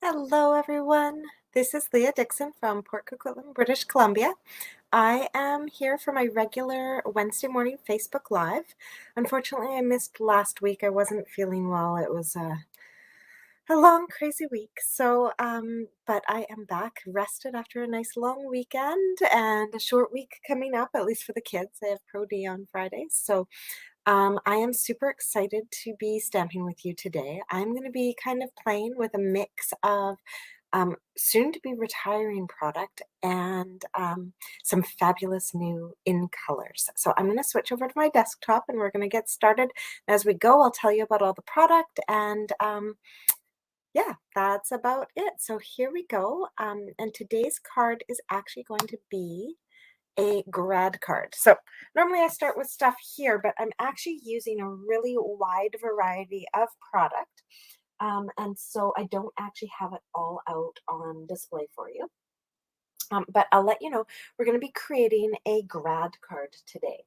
Hello, everyone. This is Leah Dixon from Port Coquitlam, British Columbia. I am here for my regular Wednesday morning Facebook Live. Unfortunately, I missed last week. I wasn't feeling well. It was a long, crazy week. But I am back rested after a nice long weekend and a short week coming up, at least for the kids. They have Pro D on Fridays. I am super excited to be stamping with you today. I'm going to be kind of playing with a mix of soon to be retiring product and some fabulous new in colors. So I'm going to switch over to my desktop and we're going to get started. As we go, I'll tell you about all the product and yeah, that's about it. So here we go. And today's card is actually going to be a grad card. So normally I start with stuff here, but I'm actually using a really wide variety of product. And so I don't actually have it all out on display for you. But I'll let you know, we're going to be creating a grad card today.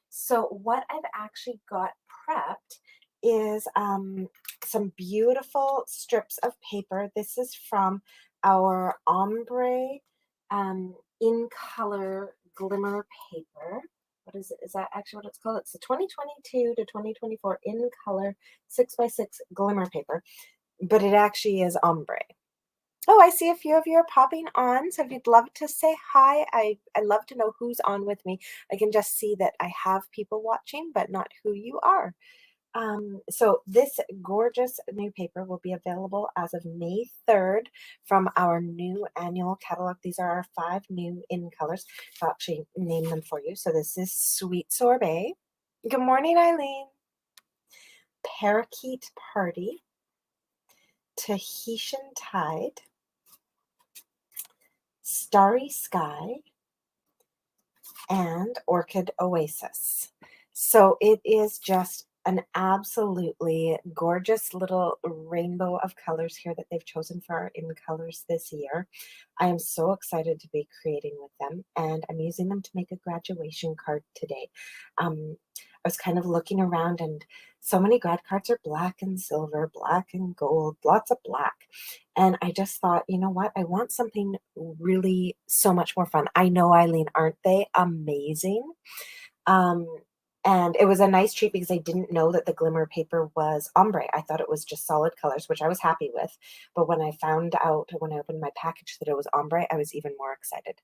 So what I've actually got prepped is some beautiful strips of paper. This is from our ombre in color glimmer paper. What is it? Is that actually what it's called? It's the 2022 to 2024 in color 6x6 glimmer paper, but it actually is ombre. Oh, I see a few of you are popping on. So if you'd love to say hi, I love to know who's on with me. I can just see that I have people watching, but not who you are. So this gorgeous new paper will be available as of May 3rd from our new annual catalog. These are our 5 new in colors. I'll actually name them for you. So this is Sweet Sorbet. Good morning, Eileen. Parakeet Party. Tahitian Tide. Starry Sky, and Orchid Oasis. So it is just an absolutely gorgeous little rainbow of colors here that they've chosen for our in colors this year. I am so excited to be creating with them, and I'm using them to make a graduation card today. I was kind of looking around, and so many grad cards are black and silver, black and gold, lots of black. And I just thought, you know what? I want something really so much more fun. I know, Eileen, aren't they amazing? Um, and it was a nice treat because I didn't know that the glimmer paper was ombre. I thought it was just solid colors, which I was happy with. But when I found out, when I opened my package, that it was ombre, I was even more excited.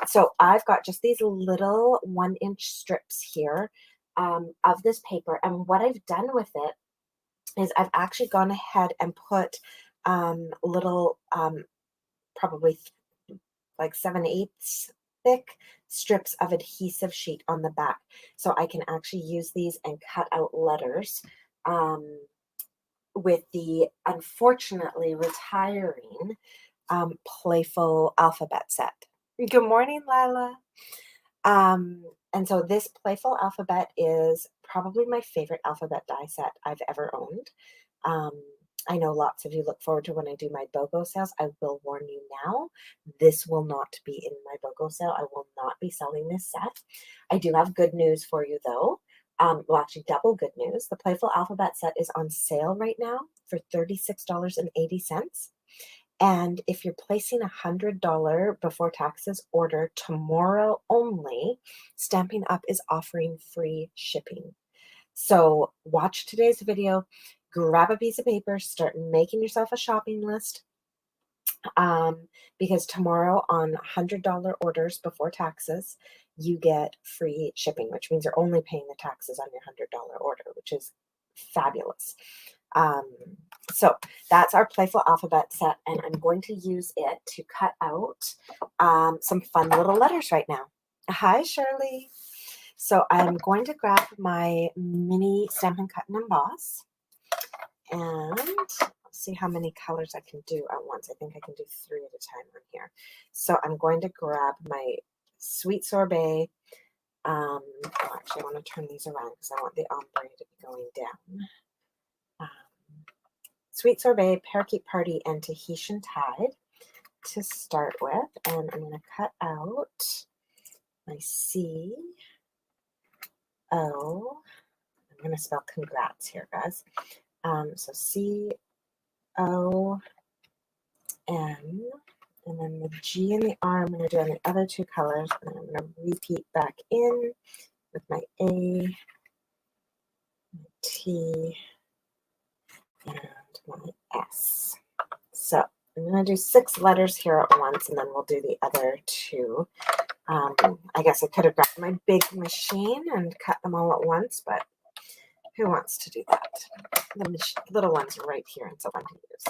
So I've got just these little 1-inch strips here of this paper. And what I've done with it is I've actually gone ahead and put little, probably like 7/8 thick strips of adhesive sheet on the back. So I can actually use these and cut out letters with the unfortunately retiring Playful alphabet set. Good morning, Lila. And so this Playful alphabet is probably my favorite alphabet die set I've ever owned. I know lots of you look forward to when I do my BOGO sales. I will warn you now, this will not be in my BOGO sale. I will not be selling this set. I do have good news for you though. Well, actually double good news. The Playful alphabet set is on sale right now for $36.80. And if you're placing $100 before taxes order tomorrow only, Stampin' Up is offering free shipping. So watch today's video, grab a piece of paper, start making yourself a shopping list. Because tomorrow on $100 orders before taxes, you get free shipping, which means you're only paying the taxes on your $100 order, which is fabulous. So that's our Playful alphabet set, and I'm going to use it to cut out some fun little letters right now. Hi, Shirley. So I'm going to grab my mini Stampin' Cut and Emboss, and see how many colors I can do at once. I think I can do 3 at a time on here. So I'm going to grab my Sweet Sorbet. Actually, I want to turn these around because I want the ombre to be going down. Sweet Sorbet, Parakeet Party, and Tahitian Tide to start with. And I'm going to cut out my C, O. I'm going to spell congrats here, guys. So C, O, N, and then the G and the R I'm going to do on the other two colors, and I'm going to repeat back in with my A, my T, and my S. So I'm going to do 6 letters here at once, and then we'll do the other 2. I guess I could have grabbed my big machine and cut them all at once, but who wants to do that? The little ones are right here and so fun to use.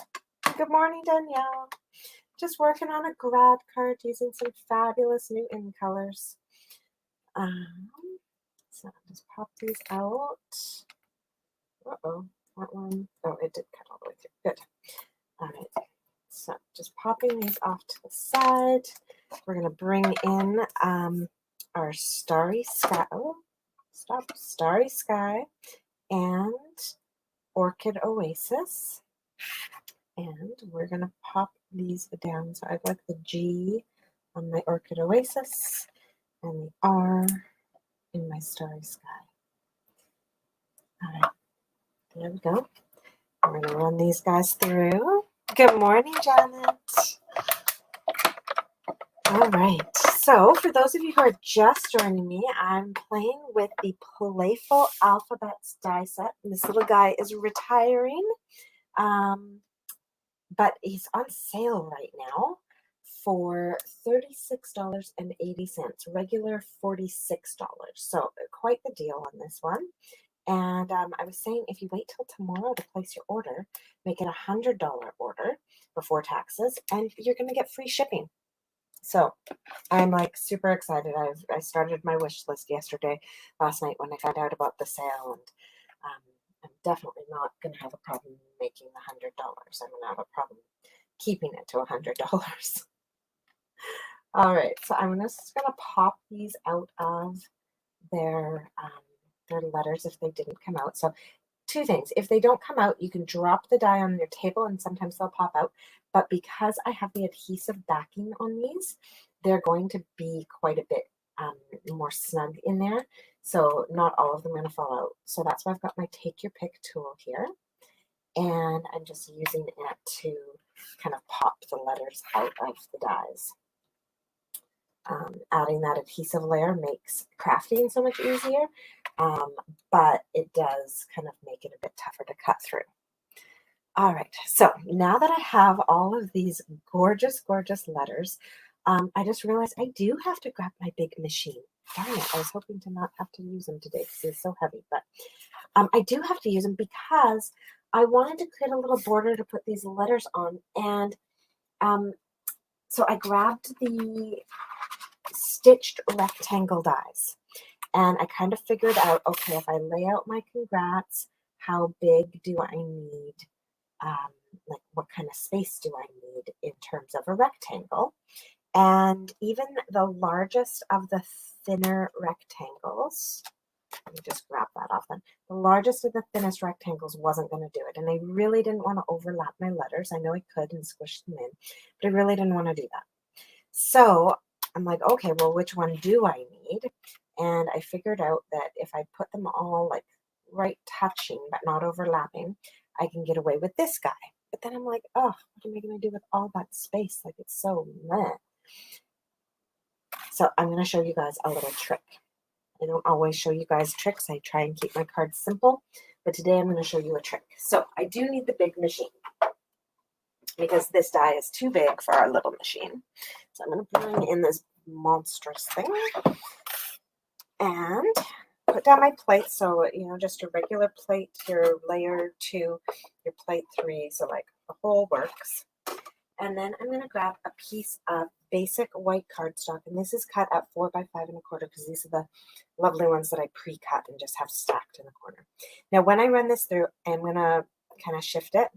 Good morning, Danielle. Just working on a grad card using some fabulous new in colors. So just pop these out. Uh-oh, that one. Oh, it did cut all the way through. Good. All right. So just popping these off to the side. We're going to bring in our Starry Sky. Oh, stop. Starry Sky and Orchid Oasis. And we're going to pop these down. So I've got the G on my Orchid Oasis and the R in my Starry Sky. All right, there we go. We're going to run these guys through. Good morning, Janet. All right, so for those of you who are just joining me, I'm playing with the Playful Alphabets die set. This little guy is retiring, but he's on sale right now for $36.80, regular $46. So quite the deal on this one. And I was saying, if you wait till tomorrow to place your order, make it a $100 order before taxes, and you're going to get free shipping. So I'm like super excited. I started my wish list last night when I found out about the sale, and I'm definitely not going to have a problem making the $100. I'm going to have a problem keeping it to $100. All right, so I'm just going to pop these out of their letters if they didn't come out. So 2 things. If they don't come out, you can drop the die on your table and sometimes they'll pop out. But because I have the adhesive backing on these, they're going to be quite a bit more snug in there. So not all of them are going to fall out. So that's why I've got my Take Your Pick tool here. And I'm just using it to kind of pop the letters out of the dies. Adding that adhesive layer makes crafting so much easier, but it does kind of make it a bit tougher to cut through. All right, so now that I have all of these gorgeous, gorgeous letters, I just realized I do have to grab my big machine. Darn it, I was hoping to not have to use them today because it's so heavy, but I do have to use them because I wanted to create a little border to put these letters on, and so I grabbed the stitched rectangle dies, and I kind of figured out, okay, if I lay out my congrats, how big do I need, like what kind of space do I need in terms of a rectangle? And even the largest of the thinner rectangles, let me just grab that off then, the largest of the thinnest rectangles wasn't going to do it, and I really didn't want to overlap my letters. I know I could and squish them in, but I really didn't want to do that. So I'm like, okay, well, which one do I need? And I figured out that if I put them all like right touching but not overlapping, I can get away with this guy. But then I'm like, oh, what am I going to do with all that space? Like, it's so meh. So I'm going to show you guys a little trick. I don't always show you guys tricks. I try and keep my cards simple, but today I'm going to show you a trick. So I do need the big machine because this die is too big for our little machine. So I'm going to bring in this monstrous thing and put down my plate. So, just a regular plate, your layer 2, your plate 3. So like the whole works. And then I'm going to grab a piece of basic white cardstock. And this is cut at 4 by 5 1/4 because these are the lovely ones that I pre-cut and just have stacked in the corner. Now, when I run this through, I'm going to kind of shift it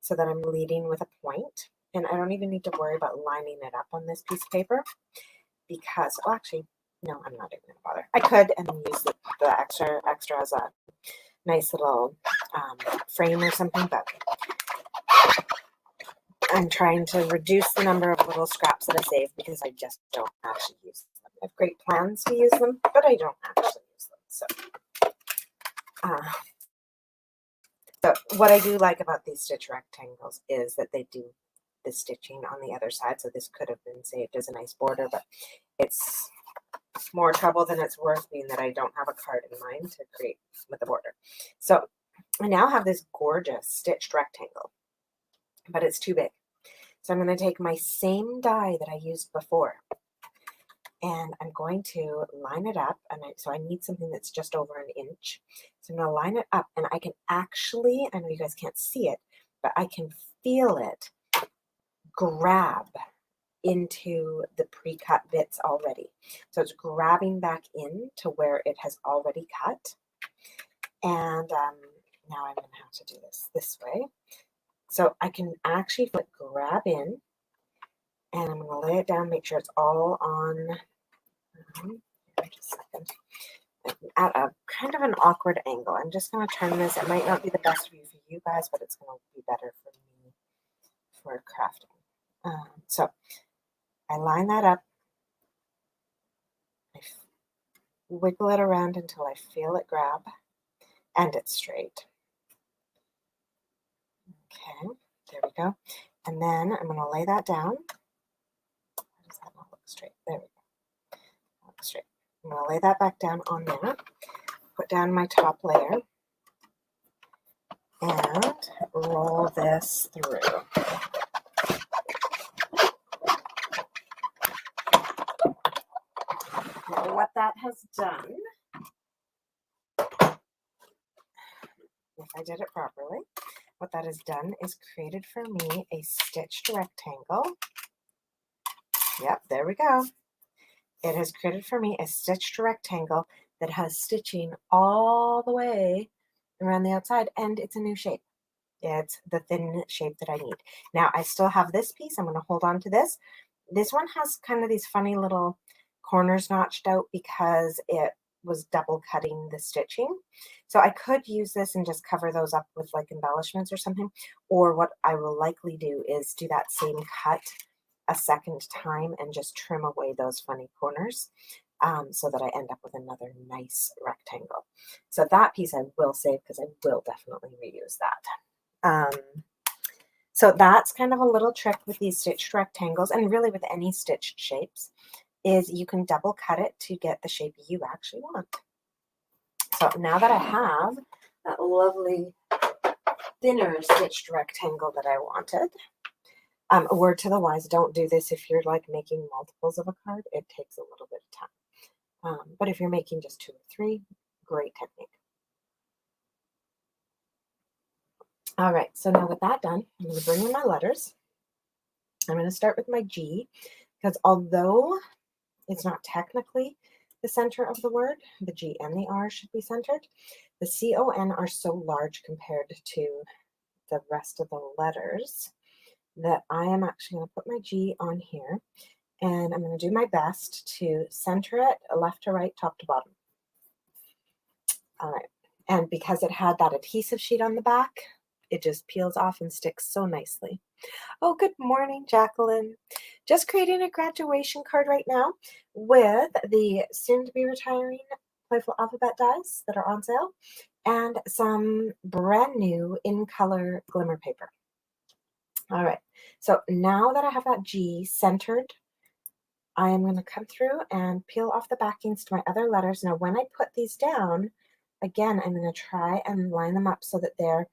so that I'm leading with a point. And I don't even need to worry about lining it up on this piece of paper because, well, actually, no, I'm not even going to bother. I could and then use the extra as a nice little frame or something, but I'm trying to reduce the number of little scraps that I save because I just don't actually use them. I have great plans to use them, but I don't actually use them. So So what I do like about these stitch rectangles is that they do the stitching on the other side. So this could have been saved as a nice border, but it's more trouble than it's worth, being that I don't have a card in mind to create with the border. So I now have this gorgeous stitched rectangle, but it's too big. So I'm going to take my same die that I used before, and I'm going to line it up. And so I need something that's just over an inch. So I'm going to line it up, and I can actually, I know you guys can't see it, but I can feel it grab into the pre-cut bits already. So it's grabbing back in to where it has already cut. And now I'm going to have to do this way. So I can actually grab in, and I'm going to lay it down, make sure it's all on, just a second, at a kind of an awkward angle. I'm just going to turn this. It might not be the best view for you guys, but it's going to be better for me for crafting. So I line that up. I wiggle it around until I feel it grab, and it's straight. Okay, there we go. And then I'm going to lay that down. Why does that not look straight? There we go. Look straight. I'm going to lay that back down on there, put down my top layer, and roll this through. Now what that has done, if I did it properly, what that has done is created for me a stitched rectangle. Yep, there we go. It has created for me a stitched rectangle that has stitching all the way around the outside, and it's a new shape. It's the thin shape that I need. Now I still have this piece. I'm going to hold on to this. This one has kind of these funny little corners notched out because it was double cutting the stitching. So I could use this and just cover those up with like embellishments or something. Or what I will likely do is do that same cut a second time and just trim away those funny corners, so that I end up with another nice rectangle. So that piece I will save because I will definitely reuse that. So that's kind of a little trick with these stitched rectangles, and really with any stitched shapes, is you can double cut it to get the shape you actually want. So now that I have that lovely thinner stitched rectangle that I wanted, a word to the wise, don't do this if you're like making multiples of a card. It takes a little bit of time. But if you're making just 2 or 3, great technique. All right, so now with that done, I'm going to bring in my letters. I'm going to start with my G, because although it's not technically the center of the word, the G and the R should be centered. The C-O-N are so large compared to the rest of the letters that I am actually going to put my G on here, and I'm going to do my best to center it left to right, top to bottom. All right, and because it had that adhesive sheet on the back, it just peels off and sticks so nicely. Oh, good morning, Jacqueline. Just creating a graduation card right now with the soon-to-be retiring Playful alphabet dies that are on sale, and some brand new in-color glimmer paper. All right, so now that I have that G centered, I am going to come through and peel off the backings to my other letters. Now, when I put these down, again, I'm going to try and line them up so that they're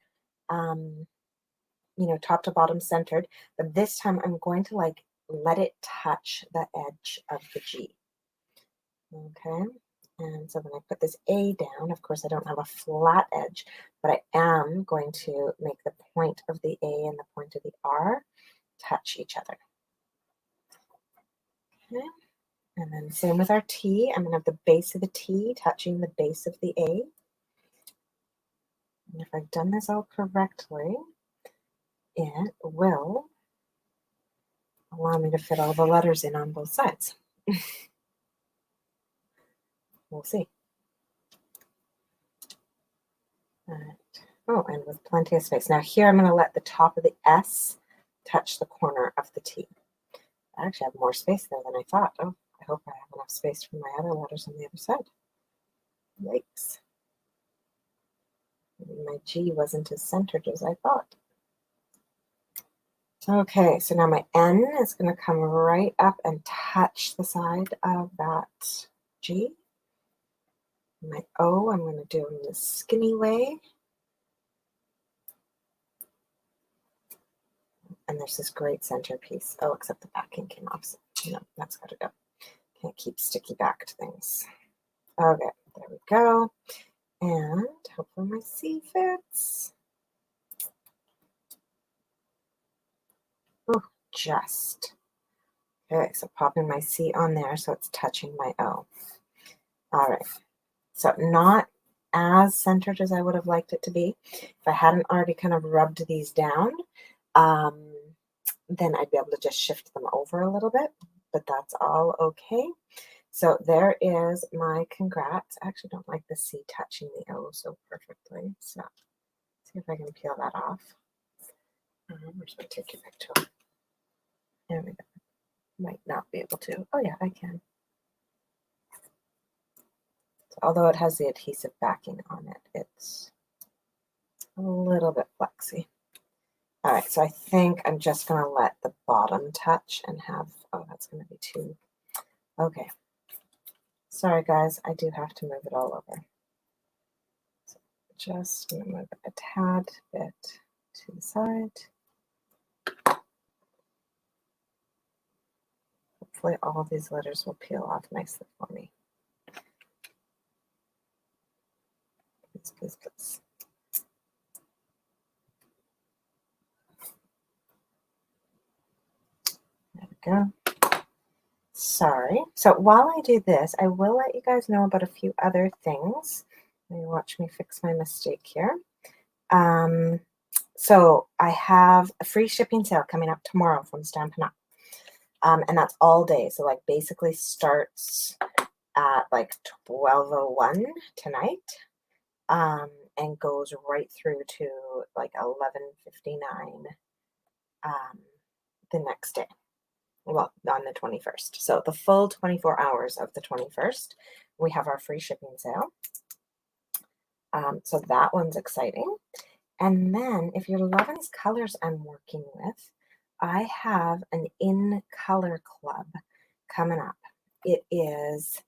top to bottom centered, but this time I'm going to like let it touch the edge of the G. Okay, and so when I put this A down, of course I don't have a flat edge, but I am going to make the point of the A and the point of the R touch each other. Okay, and then same with our T. I'm going to have the base of the T touching the base of the A. And if I've done this all correctly, it will allow me to fit all the letters in on both sides. We'll see. All right. Oh, and with plenty of space. Now here I'm going to let the top of the S touch the corner of the T. I actually have more space there than I thought. Oh, I hope I have enough space for my other letters on the other side. Yikes. Maybe my G wasn't as centered as I thought. Okay, so now my N is going to come right up and touch the side of that G. My O, I'm going to do it in the skinny way. And there's this great centerpiece. Oh, except the backing came off. So, no, that's got to go. Can't keep sticky back to things. Okay, there we go. And hopefully my C fits. Oh, just. Okay, so popping my C on there so it's touching my O. All right, so not as centered as I would have liked it to be. If I hadn't already kind of rubbed these down, then I'd be able to just shift them over a little bit, but that's all okay. So there is my congrats. I actually don't like the C touching the O so perfectly. So let's see if I can peel that off. Where's my Take Your Pick tool? There we go. Might not be able to. Oh yeah, I can. So although it has the adhesive backing on it, it's a little bit flexy. All right, so I think I'm just going to let the bottom touch and have, oh, that's going to be too, okay. Sorry, guys, I do have to move it all over. So just going to move it a tad bit to the side. Hopefully all of these letters will peel off nicely for me. Please, please, please. There we go. Sorry. So while I do this, I will let you guys know about a few other things. Maybe watch me fix my mistake here. So I have a free shipping sale coming up tomorrow from Stampin. And that's all day. So like basically starts at like 12:01 tonight, and goes right through to like 11:59 the next day. Well, on the 21st. So the full 24 hours of the 21st, we have our free shipping sale. So that one's exciting. And then if you're loving these colors I'm working with, I have an in color club coming up. It is,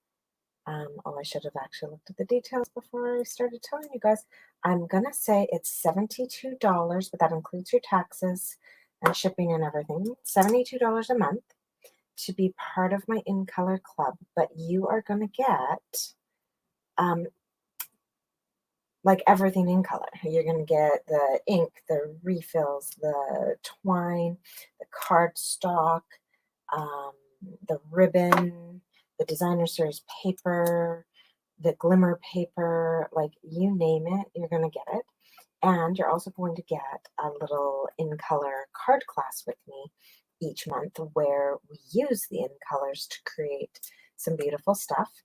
oh, I should have actually looked at the details before I started telling you guys. I'm going to say it's $72, but that includes your taxes and shipping and everything. $72 a month to be part of my in color club, but you are going to get like everything in color. You're going to get the ink, the refills, the twine, the cardstock, the ribbon, the designer series paper, the glimmer paper, like you name it, you're going to get it. And you're also going to get a little in color card class with me each month where we use the in colors to create some beautiful stuff.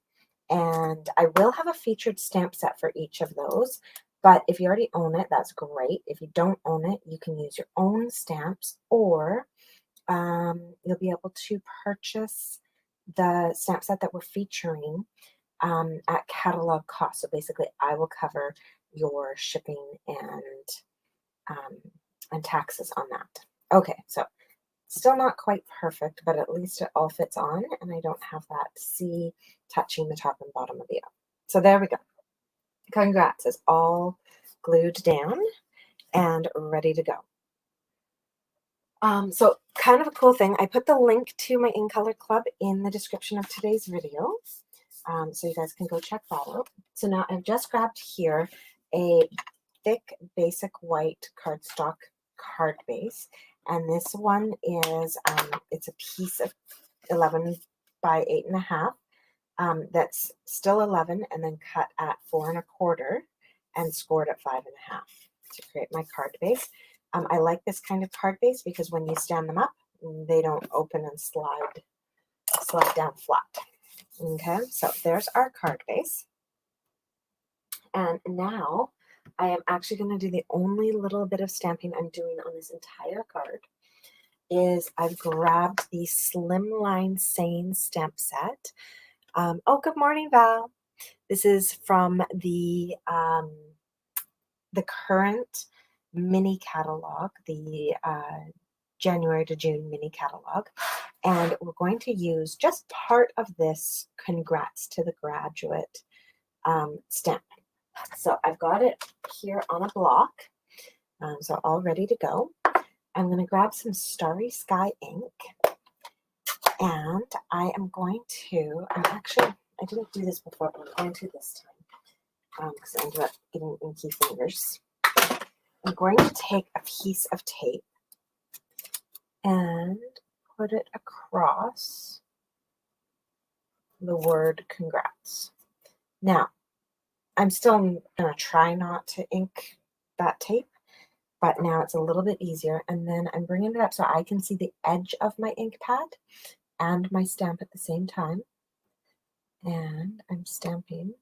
And I will have a featured stamp set for each of those. But if you already own it, that's great. If you don't own it, you can use your own stamps, or you'll be able to purchase the stamp set that we're featuring at catalog cost. So basically, I will cover your shipping and taxes on that. Okay, so still not quite perfect, but at least it all fits on, and I don't have that C touching the top and bottom of the O. So there we go. Congrats, it's all glued down and ready to go. So kind of a cool thing, I put the link to my In Color Club in the description of today's video, so you guys can go check that out. So now I've just grabbed here a thick basic white cardstock card base, and this one is it's a piece of 11 by 8.5 that's still 11 and then cut at 4 1/4 and scored at 5.5 to create my card base. I like this kind of card base because when you stand them up, they don't open and slide down flat. Okay, so there's our card base. And now I am actually going to do the only little bit of stamping I'm doing on this entire card is I've grabbed the Slimline Sane stamp set. Oh, good morning, Val. This is from the the current mini catalog, the January to June mini catalog, and we're going to use just part of this Congrats to the Graduate stamp. So I've got it here on a block, so all ready to go. I'm going to grab some Starry Sky ink, and I am going to, I didn't do this before, but I'm going to this time because I ended up getting inky fingers. I'm going to take a piece of tape and put it across the word Congrats. Now, I'm still going to try not to ink that tape, but now it's a little bit easier. And then I'm bringing it up so I can see the edge of my ink pad and my stamp at the same time. And I'm stamping.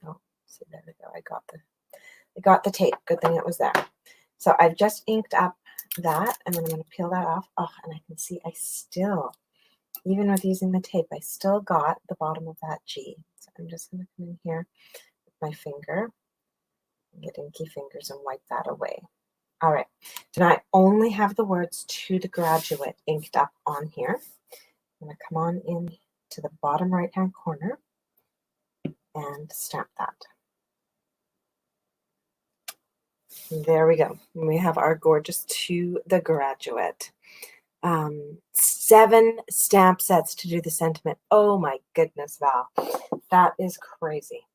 Oh, see, there we go. I got the tape. Good thing it was there. So I've just inked up that, and then I'm going to peel that off. Oh, and I can see I still, even with using the tape, I still got the bottom of that G. So I'm just going to come in here with my finger and get inky fingers and wipe that away. All right, so now I only have the words to the graduate inked up on here. I'm going to come on in to the bottom right-hand corner and stamp that. There we go. We have our gorgeous To the Graduate. 7 stamp sets to do the sentiment. Oh my goodness, Val. That is crazy.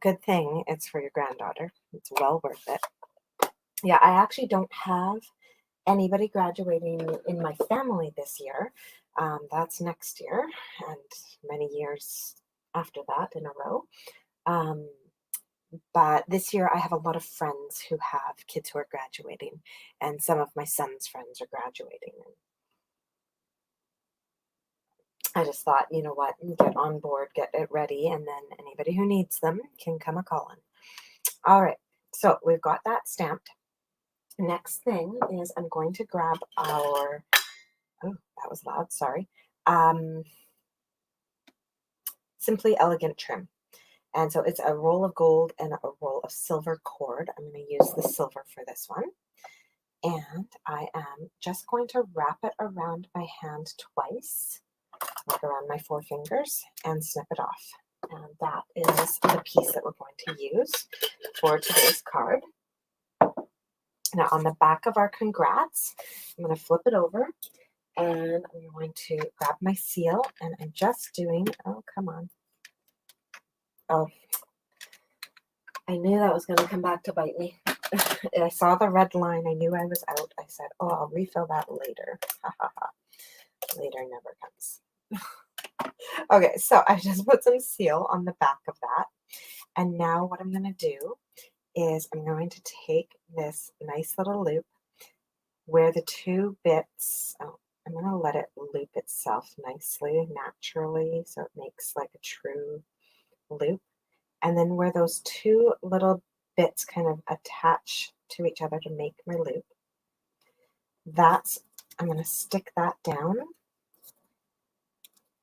Good thing it's for your granddaughter. It's well worth it. Yeah, I actually don't have anybody graduating in my family this year. That's next year and many years after that in a row. But this year I have a lot of friends who have kids who are graduating, and some of my son's friends are graduating. I just thought, you know what, get on board, get it ready, and then anybody who needs them can come a-calling. All right, so we've got that stamped. Next thing is I'm going to grab our, oh, that was loud, sorry, Simply Elegant trim. And so it's a roll of gold and a roll of silver cord. I'm going to use the silver for this one. And I am just going to wrap it around my hand twice, like around my 4 fingers, and snip it off. And that is the piece that we're going to use for today's card. Now on the back of our Congrats, I'm going to flip it over, and I'm going to grab my seal, and I'm just doing, oh, come on. Oh, I knew that was going to come back to bite me. I saw the red line. I knew I was out. I said, oh, I'll refill that later. Later never comes. Okay, so I just put some seal on the back of that. And now what I'm going to do is I'm going to take this nice little loop where the 2 bits, oh, I'm going to let it loop itself nicely, naturally, so it makes like a true loop. And then where those 2 little bits kind of attach to each other to make my loop, I'm going to stick that down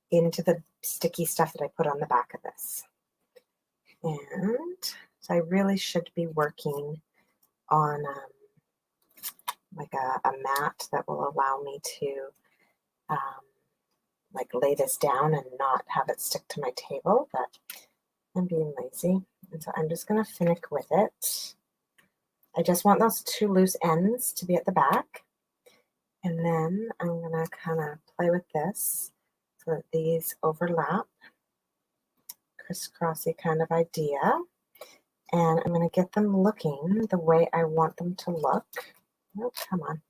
into the sticky stuff that I put on the back of this. And so I really should be working on like a mat that will allow me to like lay this down and not have it stick to my table, but I'm being lazy. And so I'm just going to finish with it. I just want those 2 loose ends to be at the back. And then I'm going to kind of play with this so that these overlap. Crisscrossy kind of idea. And I'm going to get them looking the way I want them to look. Oh, come on.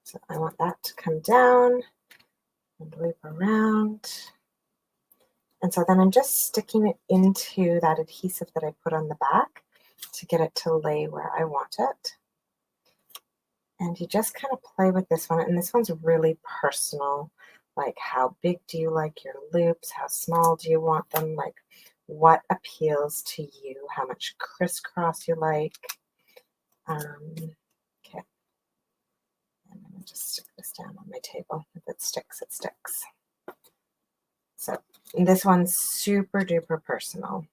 So I want that to come down and loop around. And so then I'm just sticking it into that adhesive that I put on the back to get it to lay where I want it. And you just kind of play with this one. And this one's really personal. Like, how big do you like your loops? How small do you want them? Like, what appeals to you? How much crisscross you like? Okay. I'm going to just stick this down on my table. If it sticks, it sticks. So this one's super duper personal.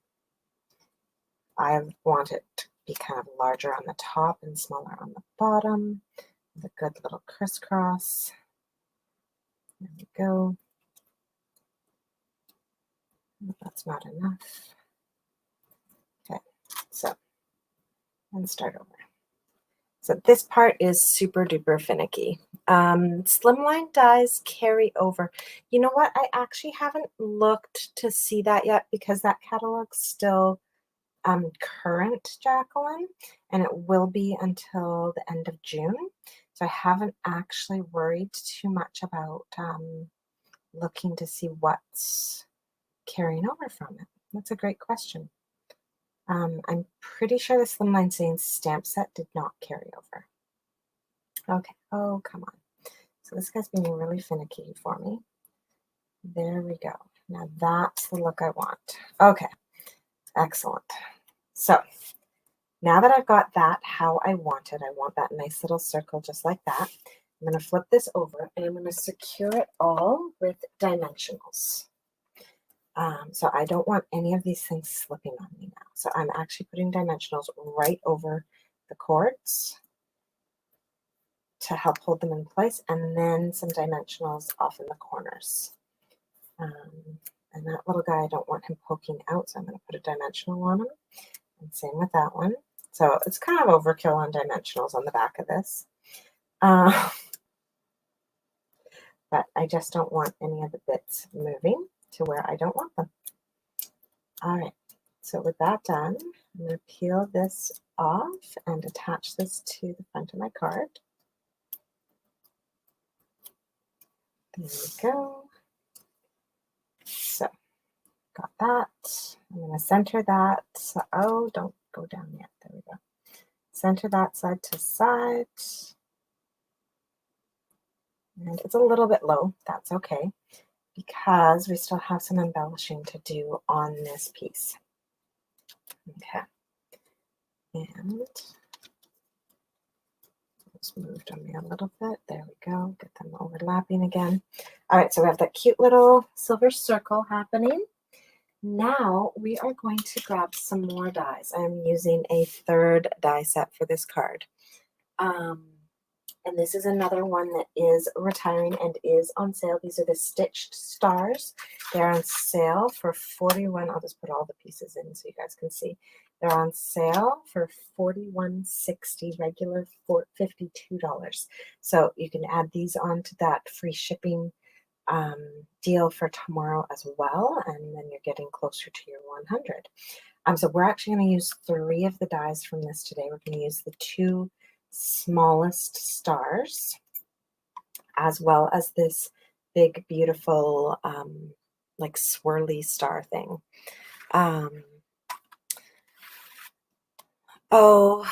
I want it to be kind of larger on the top and smaller on the bottom with a good little crisscross. There we go. That's not enough. Okay, so and start over. So this part is super duper finicky. Slimline dies carry over. You know what? I actually haven't looked to see that yet because that catalog's still current, Jacqueline, and it will be until the end of June. So I haven't actually worried too much about looking to see what's carrying over from it. That's a great question. I'm pretty sure the Slimline Saints stamp set did not carry over. Okay, oh, come on. So this guy's being really finicky for me. There we go. Now that's the look I want. Okay, excellent. So now that I've got that how I want it, I want that nice little circle just like that. I'm going to flip this over and I'm going to secure it all with dimensionals. So I don't want any of these things slipping on me now. So I'm actually putting dimensionals right over the cords to help hold them in place, and then some dimensionals off in the corners. And that little guy, I don't want him poking out, so I'm going to put a dimensional on him. And same with that one. So it's kind of overkill on dimensionals on the back of this. But I just don't want any of the bits moving to where I don't want them. All right, so with that done, I'm going to peel this off and attach this to the front of my card. There we go. So, got that. I'm going to center that. Oh, don't go down yet. There we go. Center that side to side. And it's a little bit low. That's okay, because we still have some embellishing to do on this piece. Okay. And it's moved on me a little bit. There we go. Get them overlapping again. All right, so we have that cute little silver circle happening. Now we are going to grab some more dies. I'm using a third die set for this card. And this is another one that is retiring and is on sale. These are the stitched stars. They're on sale for $41. I'll just put all the pieces in so you guys can see. They're on sale for $41.60, regular for $52. So you can add these on to that free shipping deal for tomorrow as well, and then you're getting closer to your 100. So we're actually going to use 3 of the dies from this today. We're going to use the 2 smallest stars, as well as this big, beautiful, like swirly star thing. Oh,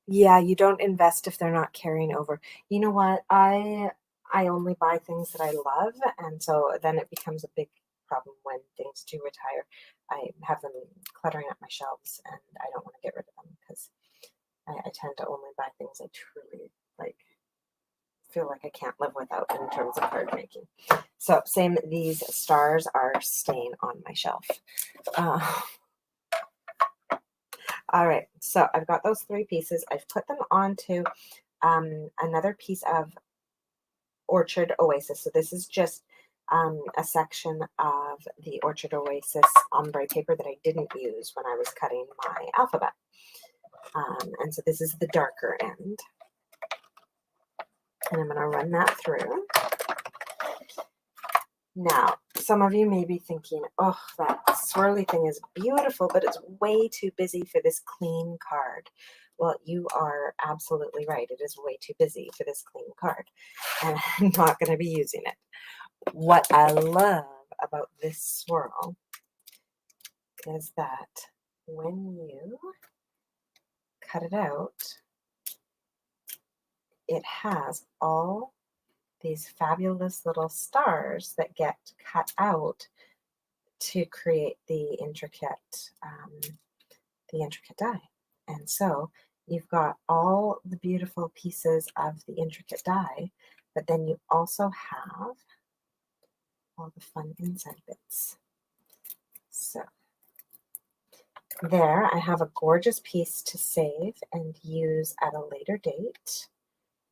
yeah, you don't invest if they're not carrying over. You know what? I only buy things that I love, and so then it becomes a big problem when things do retire. I have them cluttering up my shelves, and I don't want to get rid of them because I tend to only buy things I truly like, feel like I can't live without in terms of card making. So same, these stars are staying on my shelf. All right, so I've got those 3 pieces. I've put them onto another piece of Orchard Oasis. So this is just a section of the Orchard Oasis ombre paper that I didn't use when I was cutting my alphabet. And so this is the darker end. And I'm going to run that through. Now, some of you may be thinking, oh, that swirly thing is beautiful, but it's way too busy for this clean card. Well, you are absolutely right. It is way too busy for this clean card, and I'm not going to be using it. What I love about this swirl is that when you cut it out, it has all these fabulous little stars that get cut out to create the intricate die. And so you've got all the beautiful pieces of the intricate die, but then you also have all the fun inside bits. So there, I have a gorgeous piece to save and use at a later date,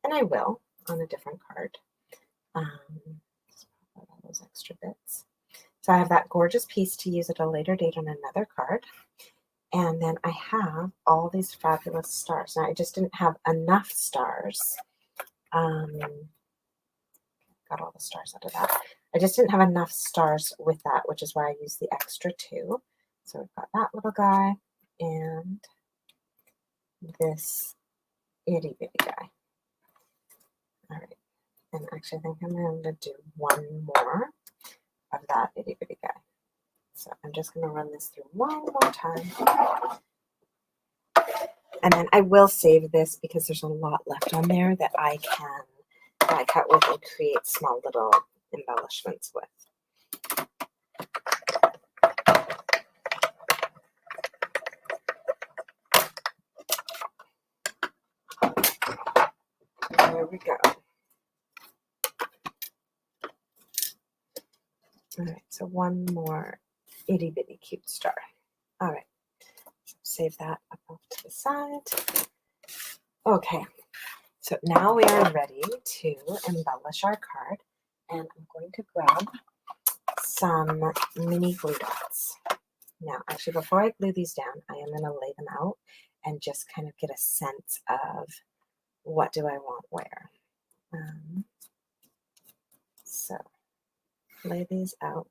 and I will on a different card. Just pop out all those extra bits. So I have that gorgeous piece to use at a later date on another card. And then I have all these fabulous stars. Now I just didn't have enough stars. Got all the stars out of that. I just didn't have enough stars with that, which is why I used the extra 2. So we've got that little guy and this itty bitty guy. All right. And actually I think I'm going to do one more of that itty bitty guy. So I'm just going to run this through one more time. And then I will save this because there's a lot left on there that I can die cut with and create small little embellishments with. There we go. All right, so one more itty bitty cute star. All right, so save that up off to the side. Okay, so now we are ready to embellish our card, and I'm going to grab some mini glue dots. Now, actually, before I glue these down, I am going to lay them out and just kind of get a sense of what do I want where. So lay these out,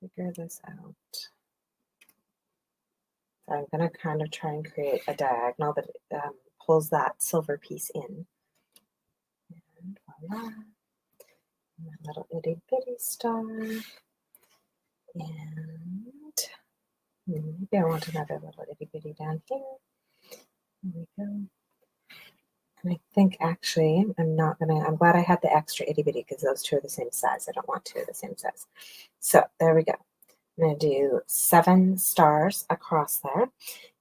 figure this out. So I'm going to kind of try and create a diagonal that pulls that silver piece in. And voila, my little itty bitty star. And maybe I want another little itty bitty down here. There we go. And I think actually I'm glad I had the extra itty bitty because those 2 are the same size. I don't want 2 of the same size. So there we go. I'm going to do 7 stars across there.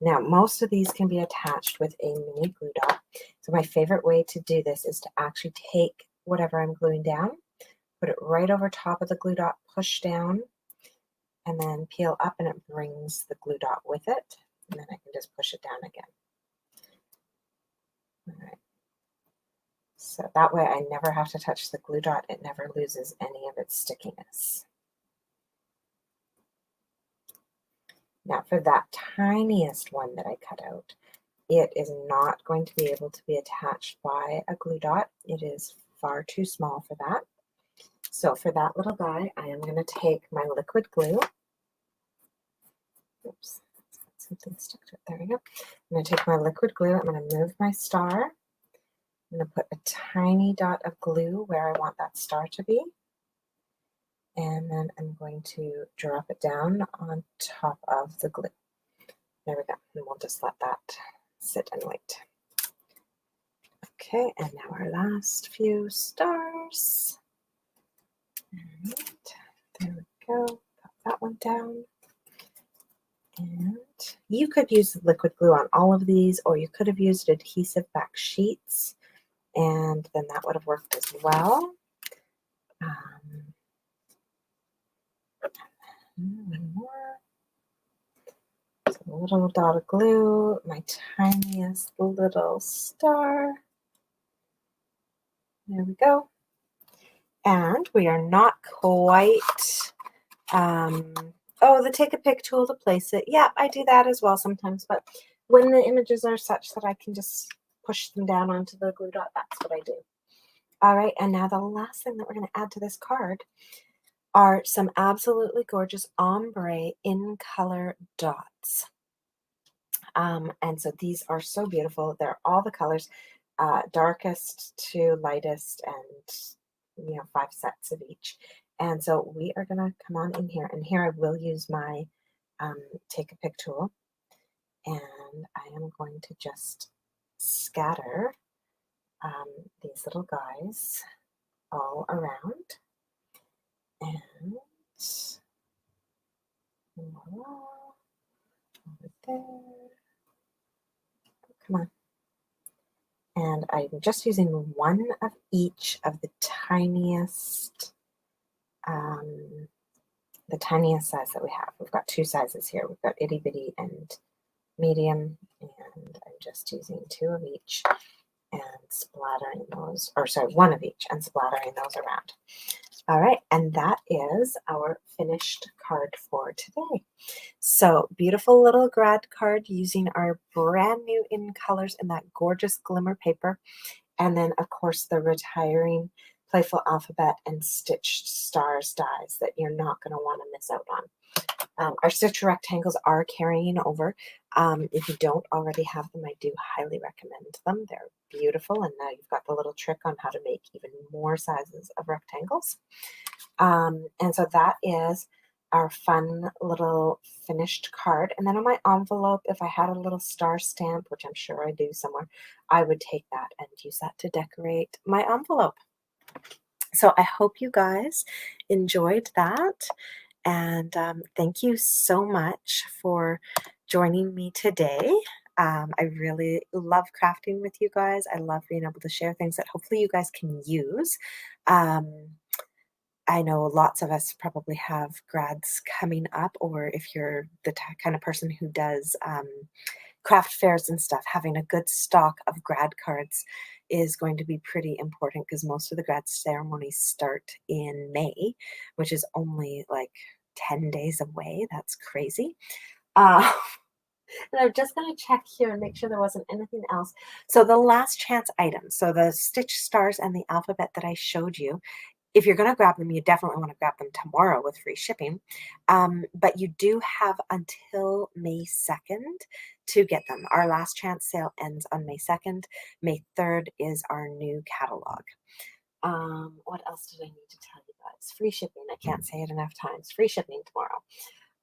Now, most of these can be attached with a mini glue dot. So my favorite way to do this is to actually take whatever I'm gluing down, put it right over top of the glue dot, push down, and then peel up, and it brings the glue dot with it. And then I can just push it down again. All right. So that way I never have to touch the glue dot. It never loses any of its stickiness. Now for that tiniest one that I cut out, it is not going to be able to be attached by a glue dot. It is far too small for that. So for that little guy, I am going to take my liquid glue. Oops, something stuck to it. There we go. I'm going to take my liquid glue. I'm going to move my star. I'm going to put a tiny dot of glue where I want that star to be. And then I'm going to drop it down on top of the glue. There we go. And we'll just let that sit and wait. Okay, and now our last few stars. And there we go. Pop that one down. And you could use liquid glue on all of these, or you could have used adhesive back sheets, and then that would have worked as well. One more. So a little dot of glue, my tiniest little star. There we go. And we are not quite, oh, the take a pic tool to place it. Yeah, I do that as well sometimes, but when the images are such that I can just push them down onto the glue dot, that's what I do. All right, and now the last thing that we're going to add to this card are some absolutely gorgeous ombre in color dots. And so these are so beautiful. They're all the colors, darkest to lightest, and 5 sets of each. And so we are going to come on in here, and here I will use my take a pic tool, and I am going to just scatter these little guys all around. And voila, over there. Come on. And I'm just using one of each of the tiniest the tiniest size that we have. We've got two sizes here. We've got itty bitty and medium, and I'm just using two of each and splattering those, or sorry, one of each and splattering those around. All right, and that is our finished card for today. So beautiful little grad card using our brand new in colors in that gorgeous glimmer paper. And then of course the retiring Playful alphabet and stitched stars dies that you're not going to want to miss out on. Our stitch rectangles are carrying over. If you don't already have them, I do highly recommend them. They're beautiful, and now you've got the little trick on how to make even more sizes of rectangles. And so that is our fun little finished card. And then on my envelope, if I had a little star stamp, which I'm sure I do somewhere, I would take that and use that to decorate my envelope. So I hope you guys enjoyed that. And thank you so much for joining me today. I really love crafting with you guys. I love being able to share things that hopefully you guys can use. I know lots of us probably have grads coming up, or if you're the kind of person who does craft fairs and stuff, having a good stock of grad cards is going to be pretty important because most of the grad ceremonies start in May, which is only like 10 days away. That's crazy. Uh, and I'm just going to check here and make sure there wasn't anything else. So the last chance items, so the stitch stars and the alphabet that I showed you, if you're going to grab them, you definitely want to grab them tomorrow with free shipping. But you do have until May 2nd to get them. Our last chance sale ends on May 2nd. May 3rd is our new catalog. What else did I need to tell you guys? Free shipping. I can't say it enough times. Free shipping tomorrow.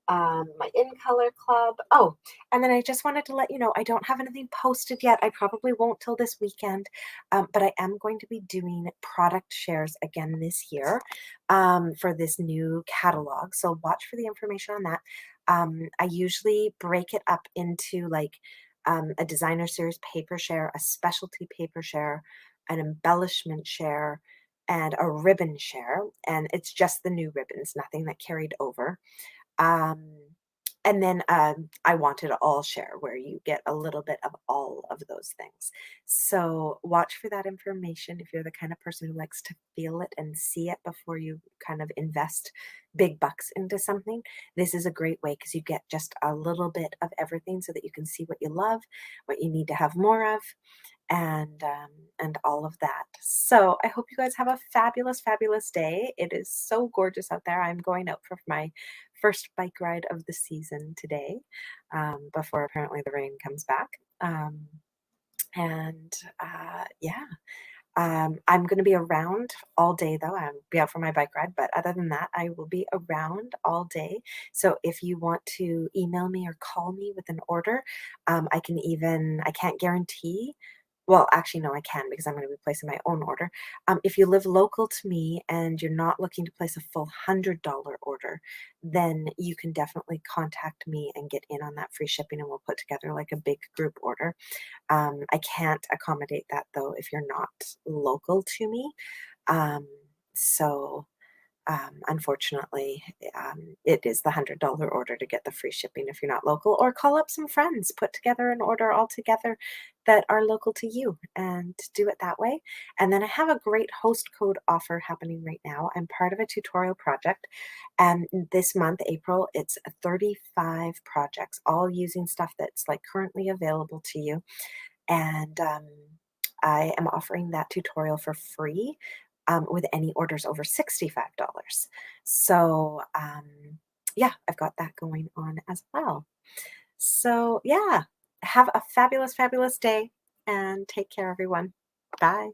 My in color club. Oh, and then I just wanted to let you know I don't have anything posted yet. I probably won't till this weekend, but I am going to be doing product shares again this year for this new catalog. So watch for the information on that. I usually break it up into like a designer series paper share, a specialty paper share, an embellishment share, and a ribbon share. And it's just the new ribbons, nothing that carried over. Um, and then I wanted all share where you get a little bit of all of those things. So watch for that information if you're the kind of person who likes to feel it and see it before you kind of invest big bucks into something. This is a great way because you get just a little bit of everything so that you can see what you love, what you need to have more of, and all of that. So I hope you guys have a fabulous, fabulous day. It is so gorgeous out there. I'm going out for my first bike ride of the season today, before apparently the rain comes back. Yeah. I'm going to be around all day though. I'll be out for my bike ride, but other than that, I will be around all day. So if you want to email me or call me with an order, I can't guarantee. Well, actually, no, I can because I'm going to be placing my own order. If you live local to me and you're not looking to place a full $100 order, then you can definitely contact me and get in on that free shipping, and we'll put together like a big group order. I can't accommodate that though if you're not local to me. Um, so Unfortunately, it is the $100 order to get the free shipping if you're not local, or call up some friends, put together an order all together that are local to you and do it that way. And then I have a great host code offer happening right now. I'm part of a tutorial project, and this month, April, it's 35 projects, all using stuff that's like currently available to you. And I am offering that tutorial for free with any orders over $65. So, yeah, I've got that going on as well. So, yeah, have a fabulous, fabulous day and take care, everyone. Bye.